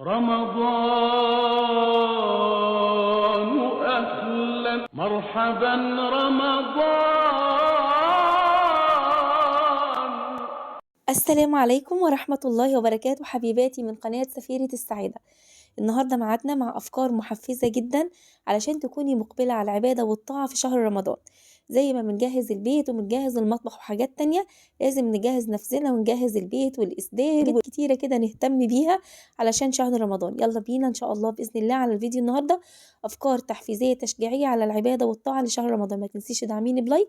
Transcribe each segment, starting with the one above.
رمضان أهلا مرحبا رمضان. السلام عليكم ورحمة الله وبركاته حبيباتي من قناة سفيرة السعادة. النهاردة معادنا مع أفكار محفزة جدا علشان تكوني مقبلة على العبادة والطاعة في شهر رمضان. زي ما بنجهز البيت وبنجهز المطبخ وحاجات تانية، لازم نجهز نفسنا ونجهز البيت والإسداد كتيرة كده نهتم بيها علشان شهر رمضان. يلا بينا إن شاء الله بإذن الله على الفيديو النهاردة أفكار تحفيزية تشجيعية على العبادة والطاعة لشهر رمضان. ما تنسيش تدعميني بلايك.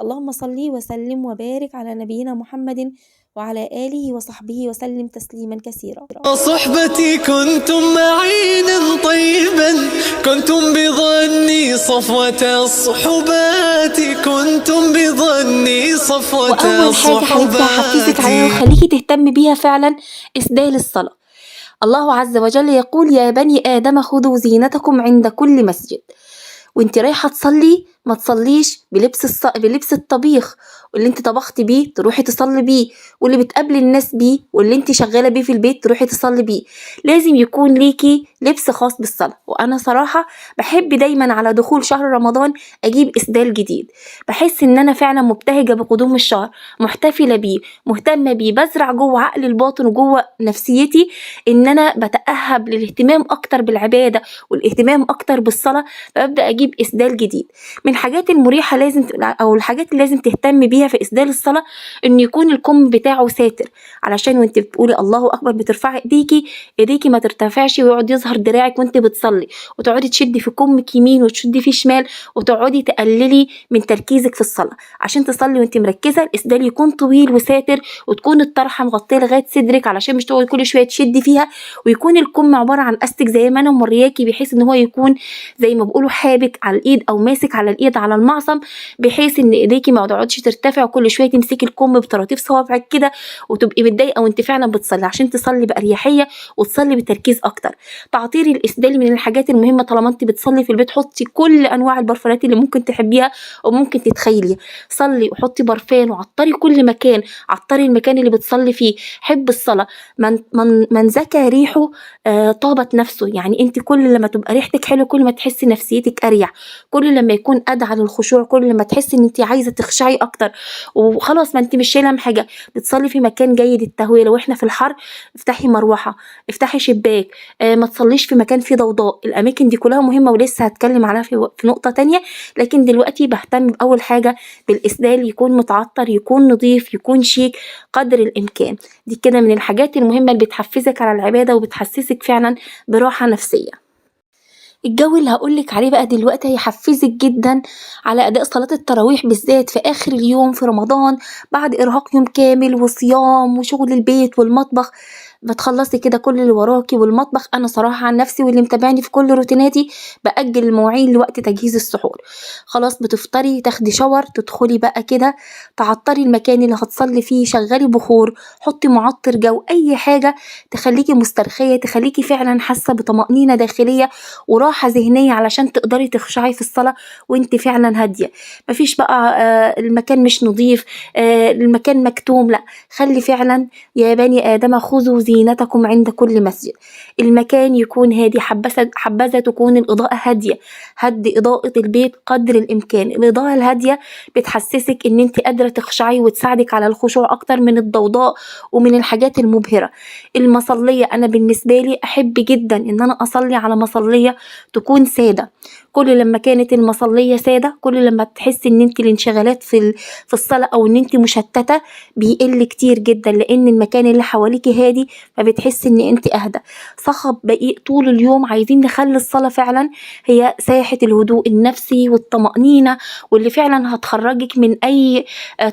اللهم صلي وسلم وبارك على نبينا محمد وعلى آله وصحبه وسلم تسليما كثيرا. صحبتي كنتم معينا طيبا، كنتم بظني صفوة الصحبات، كنتم بظني صفوة وأول حاجة حبيبتي هحفزك عليها وخليكي تهتمي بيها فعلا إسدال الصلاة. الله عز وجل يقول: يا بني آدم خذوا زينتكم عند كل مسجد. وانت رايحة تصلي ما تصليش بلبس الطبيخ، واللي انت طبختي بيه تروحي تصلي بيه، واللي بتقابلي الناس بيه واللي انت شغالة بيه في البيت تروحي تصلي بيه. لازم يكون ليكي لبس خاص بالصلاة. وانا صراحة بحب دايما على دخول شهر رمضان اجيب اسدال جديد، بحس ان انا فعلا مبتهجة بقدوم الشهر، محتفلة بيه، مهتمة بيه، بزرع جوه عقلي الباطن وجوه نفسيتي ان انا بتأهب للاهتمام اكتر بالعبادة والاهتمام اكتر بالصلاة. فببدأ اجيب اسدال جديد. من الحاجات المريحة او الحاجات اللي لازم تهتم بيها في اسدال الصلاة ان يكون الكم بتاعه ساتر، علشان وانت بتقولي الله اكبر بترفعي ايديكي ما ترتفعش ويقعد يظهر دراعك وانت بتصلي، وتقعدي تشدي في كمك يمين وتشدي فيه شمال وتقعدي تقللي من تركيزك في الصلاة. عشان تصلي وانت مركزة الاسدال يكون طويل وساتر، وتكون الطرحة مغطية لغاية صدرك علشان مش تقعدي كل شوية تشدي فيها، ويكون الكم عبارة عن استك زي ما انا مرياكي، بحيث ان هو يكون زي ما بيقولوا حابك على الايد او ماسك على الايد على المعصم، بحيث ان ايديكي ما تقعدش ترتفع وكل شويه تمسكي الكم بطراطيف صوابعك كده وتبقي متضايقه وانت فعلا بتصلي، عشان تصلي باريحيه وتصلي بتركيز اكتر. تعطير الاسدال من الحاجات المهمه. طالما انت بتصلي في البيت حطي كل انواع البرفانات اللي ممكن تحبيها وممكن تتخيليها. صلي وحطي برفان وعطري كل مكان، عطري المكان اللي بتصلي فيه. حب الصلاه. من زكى ريحه طابت نفسه. يعني انت كل لما تبقى ريحتك حلو كل ما تحسي نفسيتك اريح، كل لما يكون ادعى للخشوع كل ما تحسي ان انت عايزه تخشعي اكتر. وخلاص ما انت مش شايله حاجه، بتصلي في مكان جيد التهويه. لو احنا في الحر افتحي مروحه، افتحي شباك، ما تصليش في مكان فيه ضوضاء. الاماكن دي كلها مهمه ولسه هتكلم عليها في نقطه تانية، لكن دلوقتي بهتم باول حاجه بالاسدال، يكون متعطر، يكون نظيف، يكون شيك قدر الامكان. دي كده من الحاجات المهمه اللي بتحفزك على العباده وبتحسسك فعلا براحه نفسيه. الجو اللي هقولك عليه بقى دلوقتي هيحفزك جدا على أداء صلاة التراويح، بالذات في آخر اليوم في رمضان بعد إرهاق يوم كامل وصيام وشغل البيت والمطبخ. بتخلصي كده كل اللي وراكي والمطبخ. أنا صراحة عن نفسي واللي متابعني في كل روتيناتي بأجل المواعين لوقت تجهيز السحور. خلاص بتفطري، تاخدي شاور، تدخلي بقى كده تعطري المكان اللي هتصلي فيه، شغلي بخور، حطي معطر جو، أي حاجة تخليكي مسترخية، تخليكي فعلا حاسة بطمأنينة داخلية وراحة ذهنية علشان تقدري تخشعي في الصلاة وانت فعلا هادية. مفيش بقى المكان مش نظيف، المكان مكتوم، لا، خلي فعلا يا بني آدم خذوا زينتكم عند كل مسجد. المكان يكون هادي، حبذا تكون الإضاءة هادية. هدي إضاءة البيت قدر الإمكان. الإضاءة الهادية بتحسسك ان انت قادرة تخشعي وتساعدك على الخشوع اكتر من الضوضاء ومن الحاجات المبهرة. المصلية انا بالنسبة لي احب جدا ان انا اصلي على مصلية تكون سادة. كل لما كانت المصلية سادة كل لما تحسي ان انت الانشغالات في الصلاة او ان انت مشتتة بيقل كتير جدا، لان المكان اللي حواليكي هادي فبتحسي ان انت اهدى. صخب بقيق طول اليوم. عايزين نخلي الصلاة فعلا هي ساحة الهدوء النفسي والطمأنينة، واللي فعلا هتخرجك من اي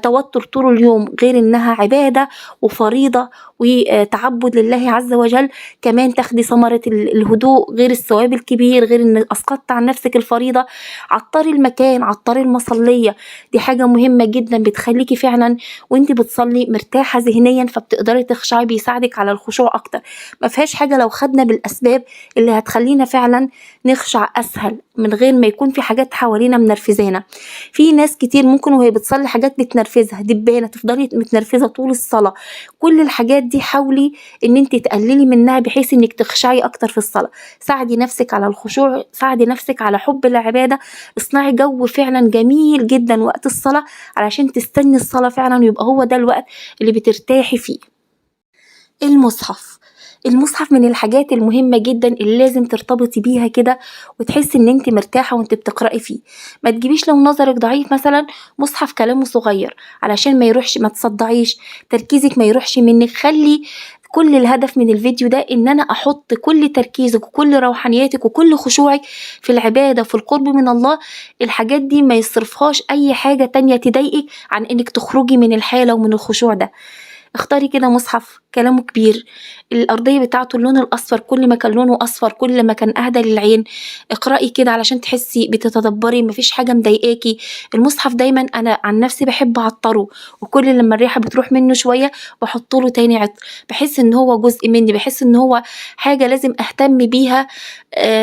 توتر طول اليوم، غير انها عبادة وفريضة وتعبد لله عز وجل. كمان تاخدي ثمرة الهدوء غير الثواب الكبير، غير ان اسقطت عن نفسك الفريضة. عطري المكان، عطري المصلية، دي حاجة مهمة جدا بتخليكي فعلا وانت بتصلي مرتاحة ذهنيا فبتقدري تخشعي، بيساعدك على الخشوع اكتر. ما فيهاش حاجة لو خدنا بالاسباب اللي هتخلينا فعلا نخشع اسهل من غير ما يكون في حاجات حوالينا منرفزانا. في ناس كتير ممكن وهي بتصلي حاجات بتنرفزها، دبانة تفضلي متنرفزة طول الصلاة. كل الحاجات دي حاولي ان انت تقللي منها بحيث انك تخشعي اكتر في الصلاة. ساعدي نفسك على الخشوع، ساعدي نفسك على حب العبادة، اصنعي جو فعلا جميل جدا وقت الصلاة علشان تستني الصلاة فعلا ويبقى هو ده الوقت اللي بترتاحي فيه. المصحف من الحاجات المهمة جدا اللي لازم ترتبطي بيها كده وتحسي ان انت مرتاحة وانت بتقرأي فيه. ما تجيبيش لو نظرك ضعيف مثلا مصحف كلامه صغير علشان ما يروحش، ما تصدعيش، تركيزك ما يروحش منك. خلي كل الهدف من الفيديو ده ان انا احط كل تركيزك وكل روحانياتك وكل خشوعك في العبادة وفي القرب من الله. الحاجات دي ما يصرفهاش اي حاجة تانية تضايقك عن انك تخرجي من الحالة ومن الخشوع ده. اختاري كده مصحف كلامه كبير، الأرضية بتاعته اللون الأصفر، كل ما كان لونه أصفر كل ما كان أهدى للعين. اقرأي كده علشان تحسي بتتدبري، مفيش حاجة مضايقاكي. المصحف دايما أنا عن نفسي بحب أعطره، وكل لما الريحة بتروح منه شوية بحطله تاني عطر، بحس إن هو جزء مني، بحس إن هو حاجة لازم أهتم بيها.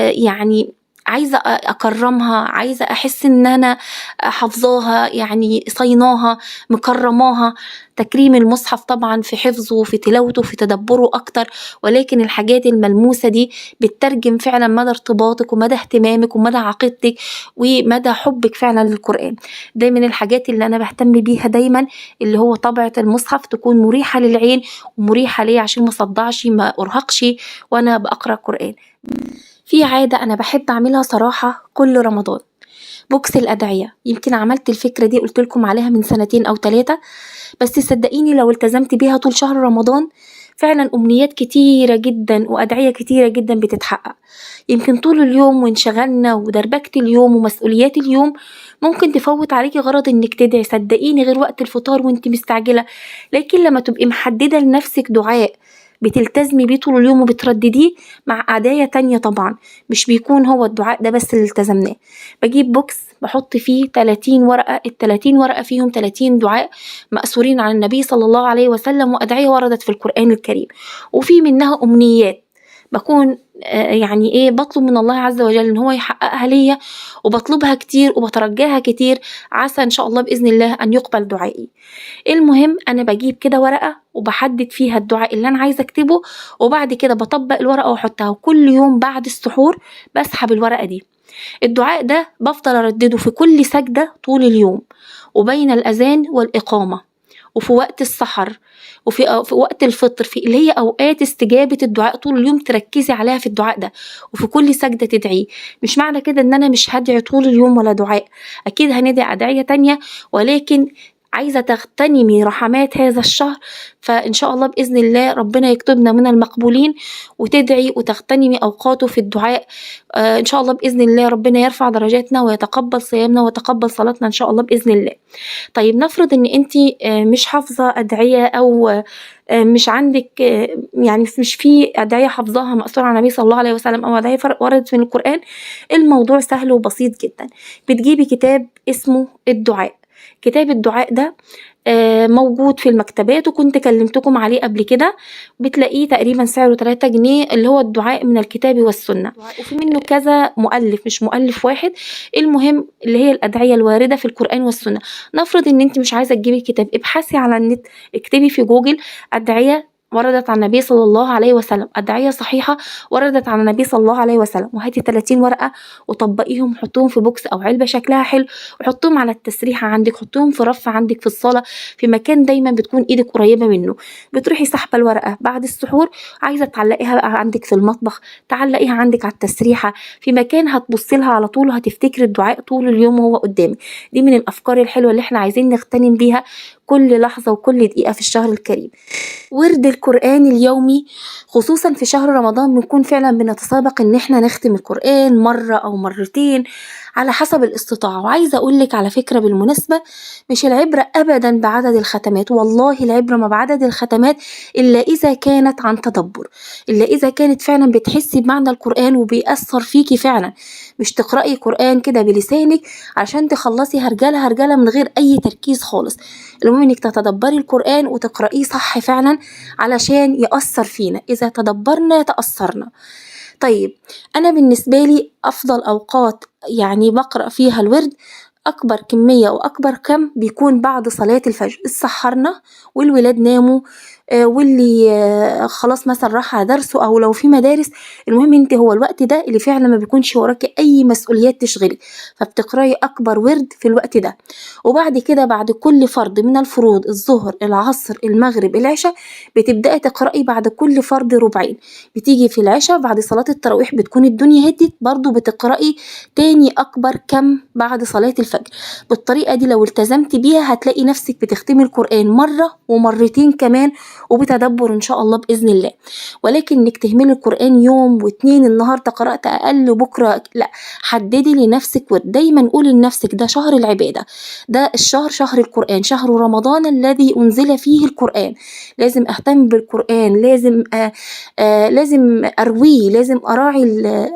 يعني عايزة أكرمها، عايزة أحس إن أنا حافظاها، يعني صيناها مكرماها. تكريم المصحف طبعا في حفظه وفي تلاوته وفي تدبره أكتر، ولكن الحاجات الملموسة دي بتترجم فعلا مدى ارتباطك ومدى اهتمامك ومدى عقيدتك ومدى حبك فعلا للقرآن. ده من الحاجات اللي أنا بهتم بيها دايما، اللي هو طبعة المصحف تكون مريحة للعين ومريحة ليه عشان ما صدعش ما أرهقش وأنا بقرأ قرآن. في عادة أنا بحب أعملها صراحة كل رمضان، بوكس الأدعية. يمكن عملت الفكرة دي قلتلكم عليها من 2 أو 3، بس صدقيني لو التزمت بيها طول شهر رمضان فعلا أمنيات كتيرة جدا وأدعية كتيرة جدا بتتحقق. يمكن طول اليوم وانشغلنا ودربكت اليوم ومسؤوليات اليوم ممكن تفوت عليكي غرض انك تدعي، صدقيني غير وقت الفطار وانت مستعجلة. لكن لما تبقي محددة لنفسك دعاء بتلتزمي بيه طول اليوم وبتردديه مع أدعية تانية، طبعا مش بيكون هو الدعاء ده بس اللي التزمناه. بجيب بوكس بحط فيه 30 ورقة، ال30 ورقة فيهم 30 دعاء مأثورين عن النبي صلى الله عليه وسلم وأدعية وردت في القرآن الكريم، وفي منها أمنيات بكون يعني ايه بطلب من الله عز وجل ان هو يحققها ليا، وبطلبها كتير وبترجاها كتير، عسى ان شاء الله بإذن الله ان يقبل دعائي. المهم انا بجيب كده ورقة وبحدد فيها الدعاء اللي انا عايزة اكتبه، وبعد كده بطبق الورقة واحطها، وكل يوم بعد السحور بسحب الورقة دي. الدعاء ده بفضل اردده في كل سجدة طول اليوم، وبين الأذان والإقامة، وفي وقت السحر، وفي وقت الفطر، في اللي هي أوقات استجابة الدعاء طول اليوم تركزي عليها في الدعاء ده، وفي كل سجدة تدعي. مش معنى كده إن أنا مش هدعي طول اليوم ولا دعاء، أكيد هندعي أدعية تانية، ولكن عايزة تغتنمي رحمات هذا الشهر، فإن شاء الله بإذن الله ربنا يكتبنا من المقبولين، وتدعي وتغتنمي أوقاته في الدعاء. إن شاء الله بإذن الله ربنا يرفع درجاتنا ويتقبل صيامنا ويتقبل صلاتنا إن شاء الله بإذن الله. طيب نفرض إن أنتي مش حافظة أدعية، أو مش عندك يعني مش في أدعية حافظاها مأثورة عن النبي صلى الله عليه وسلم أو أدعية وردت من القرآن. الموضوع سهل وبسيط جدا، بتجيبي كتاب اسمه الدعاء. كتاب الدعاء ده موجود في المكتبات وكنت كلمتكم عليه قبل كده، بتلاقيه تقريبا سعره 3 جنيه، اللي هو الدعاء من الكتاب والسنة، وفي منه كذا مؤلف مش مؤلف واحد. المهم اللي هي الأدعية الواردة في القرآن والسنة. نفرض ان انت مش عايزة تجيبي الكتاب، ابحثي على النت، اكتبي في جوجل أدعية وردت عن النبي صلى الله عليه وسلم، أدعية صحيحة وردت عن النبي صلى الله عليه وسلم، وهاتي 30 ورقة وطبقيهم، حطوهم في بوكس أو علبة شكلها حلو، وحطوهم على التسريحة عندك، حطوهم في رف عندك في الصالة، في مكان دايما بتكون إيدك قريبة منه. بتروحي سحبة الورقة بعد السحور، عايزة تعلقيها بقى عندك في المطبخ، تعلقيها عندك على التسريحة، في مكان هتبصي لها على طول وهتفتكري الدعاء طول اليوم وهو قدامك. دي من الأفكار الحلوة اللي احنا عايزين نغتنم بيها كل لحظة وكل دقيقة في الشهر الكريم. ورد القرآن اليومي خصوصا في شهر رمضان بنكون فعلا بنتسابق ان احنا نختم القرآن مرة او مرتين، على حسب الاستطاعة. وعايزة أقولك على فكرة بالمناسبة، مش العبرة أبدا بعدد الختمات، والله العبرة ما بعدد الختمات إلا إذا كانت عن تدبر، إلا إذا كانت فعلا بتحسي بمعنى القرآن وبيأثر فيكي فعلا، مش تقرأي قرآن كده بلسانك عشان تخلصي هرجلة هرجلة من غير أي تركيز خالص. المهم إنك تتدبري القرآن وتقرأيه صح فعلا علشان يأثر فينا، إذا تدبرنا تأثرنا. طيب، أنا بالنسبة لي أفضل أوقات يعني بقرأ فيها الورد، أكبر كمية وأكبر كم بيكون بعد صلاة الفجر، اتسحرنا والولاد ناموا، واللي خلاص مثلا راح على درسه أو لو في مدارس. المهم انت هو الوقت ده اللي فعلا ما بيكونش وراكي أي مسؤوليات تشغلك، فبتقرأي أكبر ورد في الوقت ده. وبعد كده بعد كل فرض من الفروض، الظهر العصر المغرب العشاء، بتبدأي تقرأي بعد كل فرض ربعين. بتيجي في العشاء بعد صلاة التراويح بتكون الدنيا هدت، برضو بتقرأي تاني أكبر كم بعد صلاة الفجر. بالطريقة دي لو التزمتي بيها هتلاقي نفسك بتختمي القرآن مرة ومرتين كمان، وبتدبر إن شاء الله بإذن الله. ولكن إنك تهملي القرآن يوم واتنين، النهاردة قرأت أقل بكرة لا، حددي لنفسك ورد. دايما قولي لنفسك ده شهر العبادة، ده الشهر شهر القرآن، شهر رمضان الذي أنزل فيه القرآن، لازم أهتم بالقرآن، لازم أرويه، لازم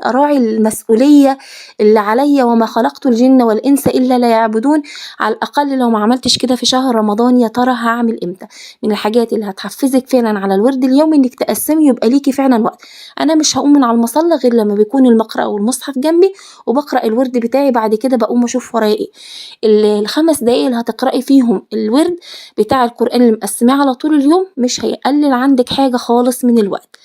أراعي المسؤولية اللي عليا، وما خلقت الجن والإنس إلا ليعبدون. على الأقل لو ما عملتش كده في شهر رمضان يا ترى هعمل إمتى؟ من الحاجات اللي هتحفزك فعلا على الورد اليومي إنك تقسمي يبقى ليكي فعلا وقت. أنا مش هقوم من على المصلى غير لما بيكون المقرأ والمصحف جنبي وبقرأ الورد بتاعي، بعد كده بقوم أشوف ورايا إيه. ال5 دقايق اللي هتقرأي فيهم الورد بتاع القرآن اللي مقسماه على طول اليوم مش هيقلل عندك حاجة خالص من الوقت.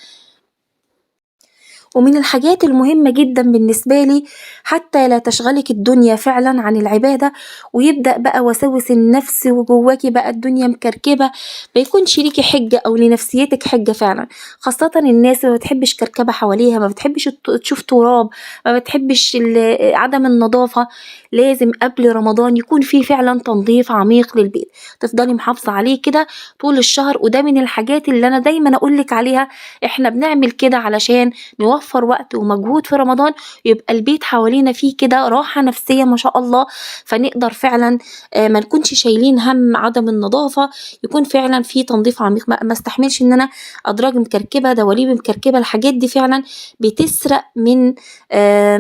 ومن الحاجات المهمة جدا بالنسبة لي، حتى لا تشغلك الدنيا فعلا عن العبادة، ويبدأ بقى وسوس النفس وجواكي بقى الدنيا مكركبة، بيكونش ليكي حجة أو لنفسيتك حجة فعلا. خاصة الناس ما بتحبش كركبة حواليها، ما بتحبش تشوف تراب، ما بتحبش عدم النظافة. لازم قبل رمضان يكون فيه فعلا تنظيف عميق للبيت، تفضلي محافظة عليه كده طول الشهر. وده من الحاجات اللي أنا دايما أقولك عليها، احنا بنعمل كده علشان نوفر وقت ومجهود في رمضان، يبقى البيت حوالينا فيه كده راحة نفسية ما شاء الله، فنقدر فعلا ما نكونش شايلين هم عدم النظافة، يكون فعلا فيه تنظيف عميق. ما استحملش ان انا ادراج مكركبة، دواليب مكركبة، الحاجات دي فعلا بتسرق من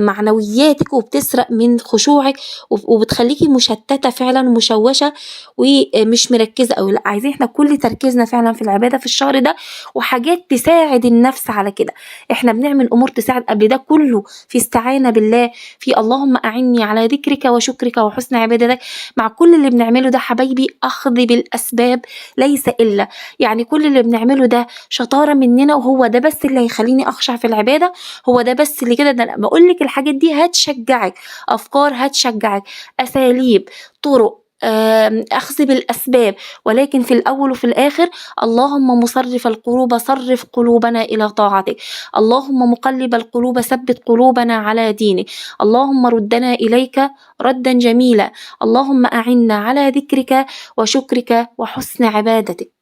معنوياتك وبتسرق من خشوعك وبتخليكي مشتتة فعلا مشوشة ومش مركزة أوي. لا، عايزين احنا كل تركيزنا فعلا في العبادة في الشهر ده، وحاجات تساعد النفس على كده. احنا بنعمل امور تساعد قبل ده كله، في استعانة بالله، في اللهم اعني على ذكرك وشكرك وحسن عبادتك. مع كل اللي بنعمله ده حبايبي اخذ بالاسباب ليس الا، يعني كل اللي بنعمله ده شطارة مننا، وهو ده بس اللي هيخليني اخشع في العبادة، هو ده بس اللي كده. ده انا بقولك الحاجات دي هتشجعك، افكار هتشجعك، اساليب، طرق، أخذ بالأسباب. ولكن في الأول وفي الآخر اللهم مصرف القلوب صرف قلوبنا إلى طاعتك، اللهم مقلب القلوب ثبت قلوبنا على دينك، اللهم ردنا إليك ردا جميلا، اللهم أعنا على ذكرك وشكرك وحسن عبادتك.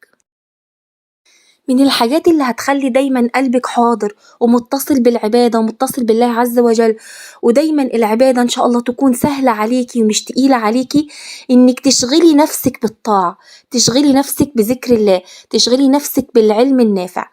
من الحاجات اللي هتخلي دايما قلبك حاضر ومتصل بالعبادة ومتصل بالله عز وجل، ودايما العبادة ان شاء الله تكون سهلة عليكي ومش تقيلة عليكي، انك تشغلي نفسك بالطاعة، تشغلي نفسك بذكر الله، تشغلي نفسك بالعلم النافع.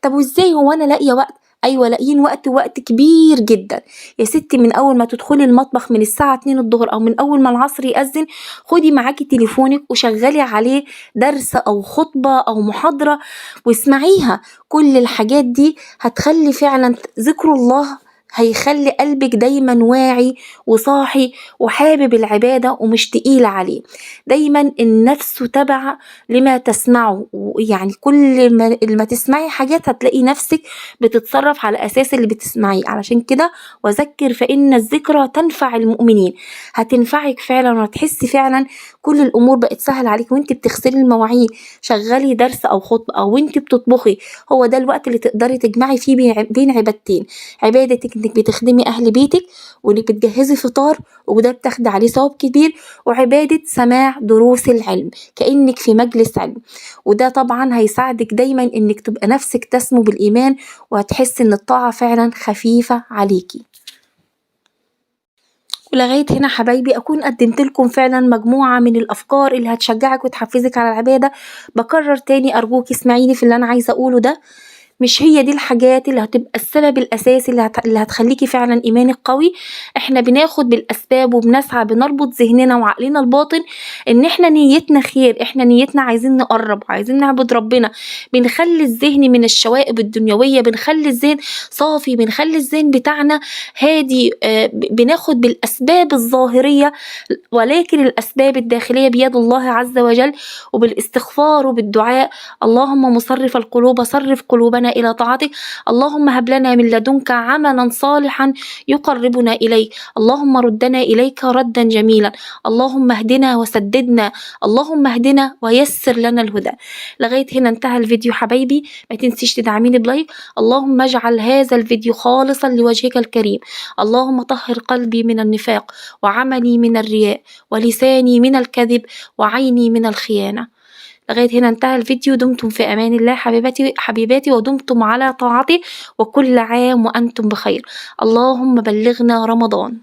طب وازاي هو انا لاقية وقت؟ ايوه لاقيين وقت كبير جدا يا ستي. من اول ما تدخلي المطبخ من الساعة 2 الظهر او من اول ما العصر يأذن، خدي معاكي تليفونك وشغلي عليه درس او خطبة او محاضرة واسمعيها. كل الحاجات دي هتخلي فعلا ذكر الله، هيخلي قلبك دايما واعي وصاحي وحابب العبادة ومش تقيل عليه. دايما النفس تبع لما تسمعه، يعني كل ما تسمعي حاجات هتلاقي نفسك بتتصرف على أساس اللي بتسمعيه. علشان كده وذكر فإن الذكرى تنفع المؤمنين، هتنفعك فعلا وهتحسي فعلا كل الأمور بقت سهل عليك. وانت بتغسلي المواعين شغلي درس أو خطبة، أو وانت بتطبخي، هو ده الوقت اللي تقدري تجمعي فيه بين عبادتين، عبادتك انك بتخدمي أهل بيتك وانك بتجهزي فطار وده بتاخدي عليه ثواب كبير، وعبادة سماع دروس العلم كأنك في مجلس علم. وده طبعا هيساعدك دايما انك تبقى نفسك تسمو بالإيمان، وهتحس ان الطاعة فعلا خفيفة عليكي. ولغاية هنا حبايبي أكون قدمت لكم فعلا مجموعة من الأفكار اللي هتشجعك وتحفزك على العبادة. بكرر تاني، أرجوك اسمعيني في اللي أنا عايزة أقوله ده. مش هي دي الحاجات اللي هتبقى السبب الأساسي اللي هتخليكي فعلا إيمانك قوي. احنا بناخد بالأسباب وبنسعى، بنربط ذهننا وعقلنا الباطن إن احنا نيتنا خير، احنا نيتنا عايزين نقرب، عايزين نعبد ربنا. بنخلي الذهن من الشوائب الدنيوية، بنخلي الذهن صافي، بنخلي الذهن بتاعنا هادي. بناخد بالأسباب الظاهرية، ولكن الأسباب الداخلية بيد الله عز وجل، وبالاستغفار وبالدعاء. اللهم مصرف القلوب صرف قلوبنا إلى طاعتك. اللهم هب لنا من لدنك عملا صالحا يقربنا إليك. اللهم ردنا إليك ردا جميلا. اللهم اهدنا وسددنا. اللهم اهدنا ويسر لنا الهدى. لغاية هنا انتهى الفيديو حبايبي. ما تنسيش تدعميني بلايك. اللهم اجعل هذا الفيديو خالصا لوجهك الكريم. اللهم طهر قلبي من النفاق، وعملي من الرياء، ولساني من الكذب، وعيني من الخيانة. لغاية هنا انتهى الفيديو. دمتم في أمان الله حبيباتي، ودمتم على طاعتي، وكل عام وأنتم بخير. اللهم بلغنا رمضان.